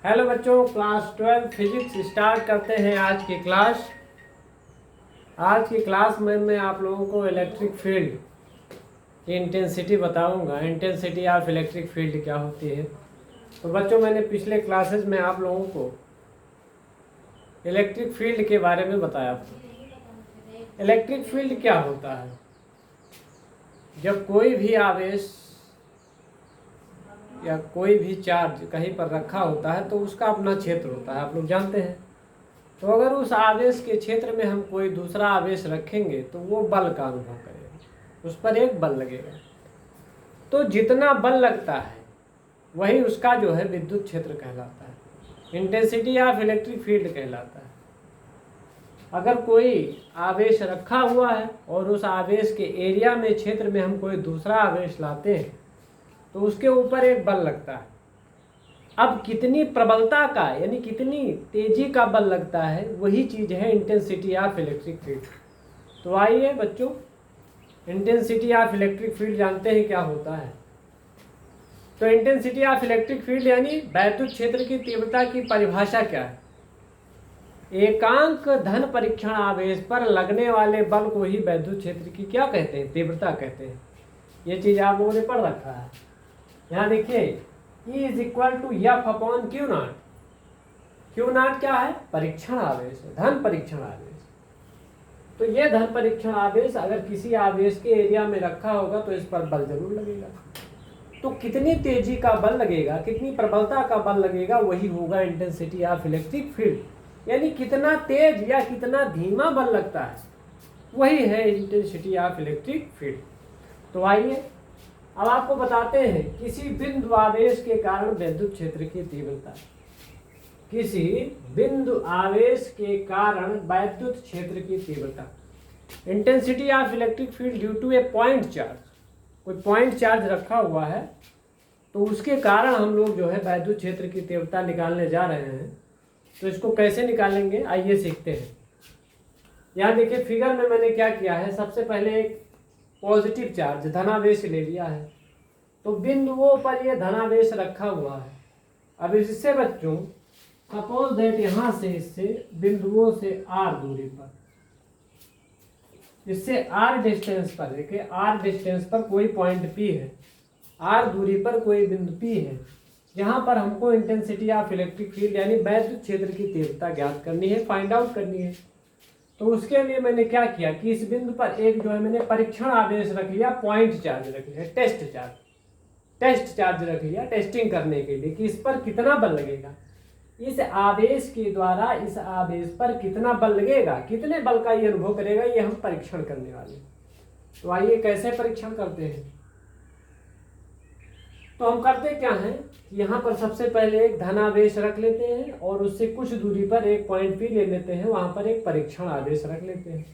Hello बच्चों, class 12 physics start करते हैं आज की क्लास। आज की क्लास में मैं आप लोगों को इलेक्ट्रिक फील्ड की इंटेंसिटी बताऊंगा। इंटेंसिटी ऑफ इलेक्ट्रिक फील्ड क्या होती है। तो बच्चों, मैंने पिछले क्लासेस में आप लोगों को इलेक्ट्रिक फील्ड के बारे में बताया था। इलेक्ट्रिक फील्ड क्या होता है? जब कोई भी आवेश या कोई भी चार्ज कहीं पर रखा होता है तो उसका अपना क्षेत्र होता है, आप लोग जानते हैं। तो अगर उस आवेश के क्षेत्र में हम कोई दूसरा आवेश रखेंगे तो वो बल का अनुभव करेगा, उस पर एक बल लगेगा। तो जितना बल लगता है वही उसका जो है विद्युत क्षेत्र कहलाता है, इंटेंसिटी ऑफ इलेक्ट्रिक फील्ड कहलाता है। अगर कोई आवेश रखा हुआ है और उस आवेश के एरिया में, क्षेत्र में हम कोई दूसरा आवेश लाते हैं तो उसके ऊपर एक बल लगता है। अब कितनी प्रबलता का यानी कितनी तेजी का बल लगता है, वही चीज़ है इंटेंसिटी ऑफ इलेक्ट्रिक फील्ड। तो आइए बच्चों, इंटेंसिटी ऑफ इलेक्ट्रिक फील्ड जानते हैं क्या होता है। तो इंटेंसिटी ऑफ इलेक्ट्रिक फील्ड यानी वैद्युत क्षेत्र की तीव्रता की परिभाषा क्या है? एकांक धन परीक्षण आवेश पर लगने वाले बल को ही वैद्युत क्षेत्र की क्या कहते हैं? तीव्रता कहते हैं। ये चीज़ आप लोगों ने पढ़ रखा है। यहाँ देखिए, E is equal to F upon Q naught. Q naught क्या है? परीक्षण आवेश है, धन परीक्षण आवेश। तो ये धन परीक्षण आवेश अगर किसी आवेश के एरिया में रखा होगा तो इस पर बल जरूर लगेगा। तो कितनी तेजी का बल लगेगा, कितनी प्रबलता का बल लगेगा, वही होगा इंटेंसिटी ऑफ इलेक्ट्रिक फील्ड। यानी कितना तेज या कितना धीमा बल लगता है, वही है इंटेंसिटी ऑफ इलेक्ट्रिक फील्ड। तो आइए अब आपको बताते हैं किसी बिंदु आवेश के कारण विद्युत क्षेत्र की तीव्रता। किसी बिंदु आवेश के कारण विद्युत क्षेत्र की तीव्रता, intensity of electric field due to a point charge. कोई पॉइंट चार्ज रखा हुआ है तो उसके कारण हम लोग जो है विद्युत क्षेत्र की तीव्रता निकालने जा रहे हैं। तो इसको कैसे निकालेंगे, आइए सीखते हैं। यहाँ देखिए फिगर में मैंने क्या किया है, सबसे पहले एक पॉजिटिव चार्ज धनावेश ले लिया है। तो बिंदुओं पर ये धनावेश रखा हुआ है। अब इससे बच्चों सपोज दैट यहाँ से इससे बिंदुओं से r दूरी पर, इससे r डिस्टेंस पर, देखिए r डिस्टेंस पर कोई पॉइंट P है, r दूरी पर कोई बिंदु P है, जहाँ पर हमको इंटेंसिटी ऑफ इलेक्ट्रिक फील्ड यानी विद्युत क्षेत्र की तीव्रता ज्ञात करनी है, फाइंड आउट करनी है। तो उसके लिए मैंने क्या किया कि इस बिंदु पर एक जो है मैंने परीक्षण आवेश रख लिया, पॉइंट चार्ज रख लिया, टेस्ट चार्ज रख लिया टेस्टिंग करने के लिए कि इस पर कितना बल लगेगा, इस आवेश के द्वारा इस आवेश पर कितना बल लगेगा, कितने बल का ये अनुभव करेगा, ये हम परीक्षण करने वाले। तो आइए कैसे परीक्षण करते हैं। तो हम करते क्या हैं, यहाँ पर सबसे पहले एक धनावेश रख लेते हैं और उससे कुछ दूरी पर एक पॉइंट P ले लेते हैं, वहां पर एक परीक्षण आवेश रख लेते हैं।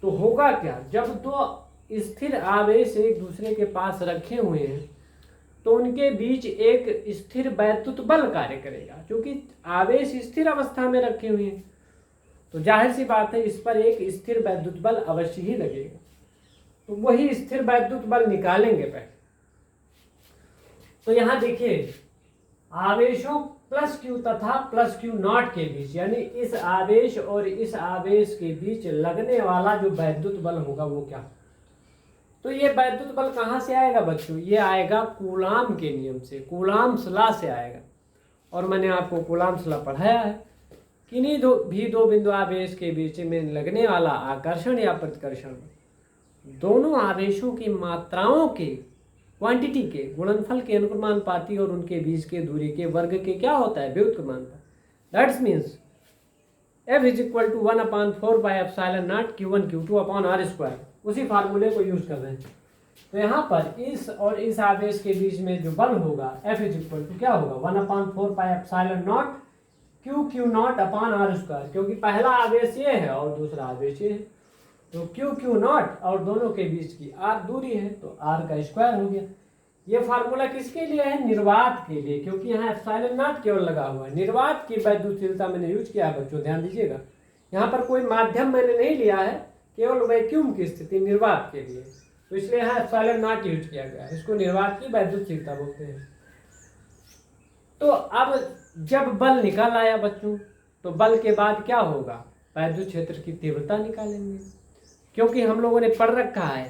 तो होगा क्या, जब दो स्थिर आवेश एक दूसरे के पास रखे हुए हैं तो उनके बीच एक स्थिर वैद्युत बल कार्य करेगा। क्योंकि आवेश स्थिर अवस्था में रखे हुए हैं तो जाहिर सी बात है इस पर एक स्थिर वैद्युत बल अवश्य ही लगेगा। तो वही स्थिर वैद्युत बल निकालेंगे पहले। तो यहाँ देखिए आवेशों प्लस क्यू तथा प्लस क्यू नॉट के बीच, यानी इस आवेश और इस आवेश के बीच लगने वाला जो वैद्युत बल होगा वो क्या। तो ये वैद्युत बल कहाँ से आएगा बच्चों, ये आएगा कूलाम के नियम से, कूलाम्स लॉ से आएगा। और मैंने आपको कूलाम्स लॉ पढ़ाया है। किन्हीं दो बिंदु आवेश के बीच में लगने वाला आकर्षण या प्रतिकर्षण दोनों आवेशों की मात्राओं के, क्वांटिटी के गुणनफल के अनुक्रमानुपाती और उनके बीच के दूरी के वर्ग के क्या होता है, व्युत्क्रमानुपात। That's means F is equal to 1/4 by epsilon not Q1 Q2 upon R square. उसी फार्मूले को यूज कर रहे हैं। तो यहाँ पर इस और इस आवेश के बीच में जो बल होगा F इज इक्वल टू क्या होगा, 1/4 by epsilon not Q not upon R square. क्योंकि पहला आवेश ये है और दूसरा आवेश ये है, तो Q नॉट और दोनों के बीच की R दूरी है तो R का स्क्वायर हो गया। ये फार्मूला किसके लिए है, निर्वात के लिए, क्योंकि यहाँ एप्सिलॉन नॉट केवल लगा हुआ है। निर्वात की वैद्युत तीव्रता मैंने यूज किया है बच्चों, ध्यान दीजिएगा। यहाँ पर कोई माध्यम मैंने नहीं लिया है, केवल वैक्यूम की स्थिति निर्वात के लिए, तो इसलिए यहाँ एप्सिलॉन नॉट यूज किया गया है। इसको निर्वात की वैद्युत तीव्रता बोलते हैं। तो अब जब बल निकल आया बच्चों, तो बल के बाद क्या होगा, वैद्युत क्षेत्र की तीव्रता निकालेंगे। क्योंकि हम लोगों ने पढ़ रखा है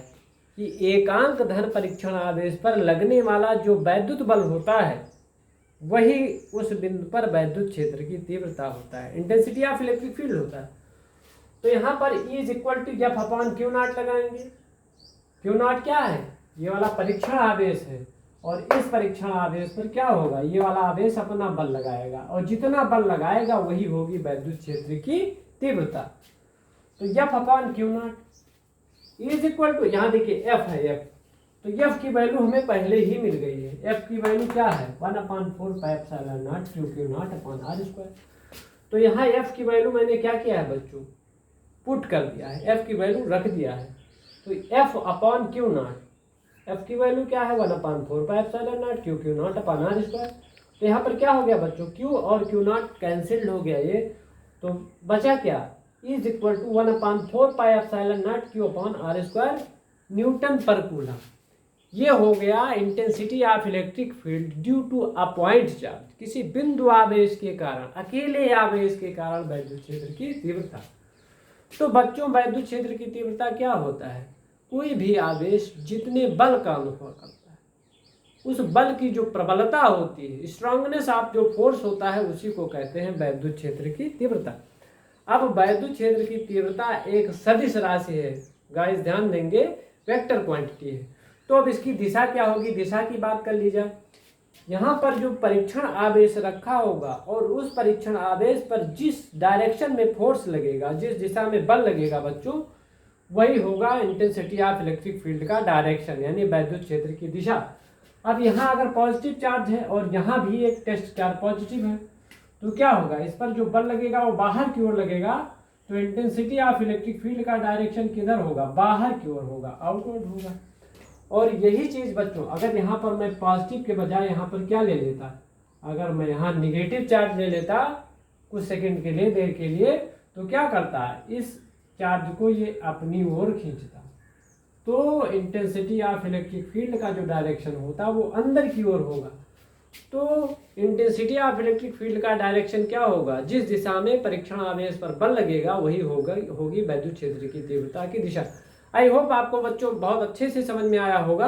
कि एकांक धन परीक्षण आवेश पर लगने वाला जो वैद्युत बल होता है वही उस बिंदु पर वैद्युत क्षेत्र की तीव्रता होता है, इंटेंसिटी ऑफ इलेक्ट्रिक फील्ड होता है। तो यहाँ पर E is equal to F upon Q naught लगाएंगे। क्यू नॉट क्या है, ये वाला परीक्षण आवेश है, और इस परीक्षण आवेश पर क्या होगा, ये वाला आवेश अपना बल लगाएगा, और जितना बल लगाएगा वही होगी वैद्युत क्षेत्र की तीव्रता। तो F upon Q naught is equal to, यहाँ देखिए एफ है एफ, तो एफ की वैल्यू हमें पहले ही मिल गई है। एफ की वैल्यू क्या है, 1/4πε0 Q not upon R square. तो यहाँ एफ की वैल्यू मैंने क्या किया है बच्चों, पुट कर दिया है, एफ की वैल्यू रख दिया है। तो F upon Q not, F की वैल्यू क्या है 1/4πε0 Q not upon R square. तो यहाँ पर क्या हो गया बच्चों, क्यू और क्यू नॉट कैंसिल्ड हो गया ये, तो बचा क्या, is equal to 1/4πε0 Q upon R square newton पर कूलम। ये हो गया intensity of electric field due to a point charge, किसी बिंदु आवेश के कारण, अकेले आवेश के कारण वैद्युत क्षेत्र की तीव्रता। तो बच्चों वैद्युत क्षेत्र की तीव्रता क्या होता है, कोई भी आवेश जितने बल का अनुभव करता है उस बल की जो प्रबलता होती है, स्ट्रांगनेस ऑफ जो फोर्स होता है, उसी को कहते हैं वैद्युत क्षेत्र की तीव्रता। अब वैद्युत क्षेत्र की तीव्रता एक सदिश राशि है, गाइस ध्यान देंगे, वेक्टर क्वांटिटी है। तो अब इसकी दिशा क्या होगी, दिशा की बात कर लीजिए। यहाँ पर जो परीक्षण आवेश रखा होगा और उस परीक्षण आवेश पर जिस डायरेक्शन में फोर्स लगेगा, जिस दिशा में बल लगेगा बच्चों, वही होगा इंटेंसिटी ऑफ इलेक्ट्रिक फील्ड का डायरेक्शन, यानी वैद्युत क्षेत्र की दिशा। अब यहाँ अगर पॉजिटिव चार्ज है और यहाँ भी एक टेस्ट चार्ज पॉजिटिव है, तो क्या होगा, इस पर जो बल लगेगा वो बाहर की ओर लगेगा, तो इंटेंसिटी ऑफ इलेक्ट्रिक फील्ड का डायरेक्शन किधर होगा, बाहर की ओर होगा, आउटवर्ड होगा। और यही चीज बच्चों, अगर यहाँ पर मैं पॉजिटिव के बजाय यहाँ पर क्या ले लेता, अगर मैं यहाँ निगेटिव चार्ज ले लेता कुछ सेकंड के लिए, देर के लिए, तो क्या करता है, इस चार्ज को ये अपनी ओर खींचता, तो इंटेंसिटी ऑफ इलेक्ट्रिक फील्ड का जो डायरेक्शन होता वो अंदर की ओर होगा। तो इंटेंसिटी ऑफ इलेक्ट्रिक फील्ड का डायरेक्शन क्या होगा, जिस दिशा में परीक्षण आवेश पर बल लगेगा वही होगी वैद्युत क्षेत्र की तीव्रता की दिशा। आई होप आपको बच्चों बहुत अच्छे से समझ में आया होगा।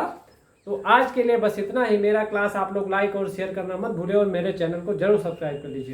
तो आज के लिए बस इतना ही। मेरा क्लास आप लोग लाइक और शेयर करना मत भूलें, और मेरे चैनल को जरूर सब्सक्राइब कर लीजिए।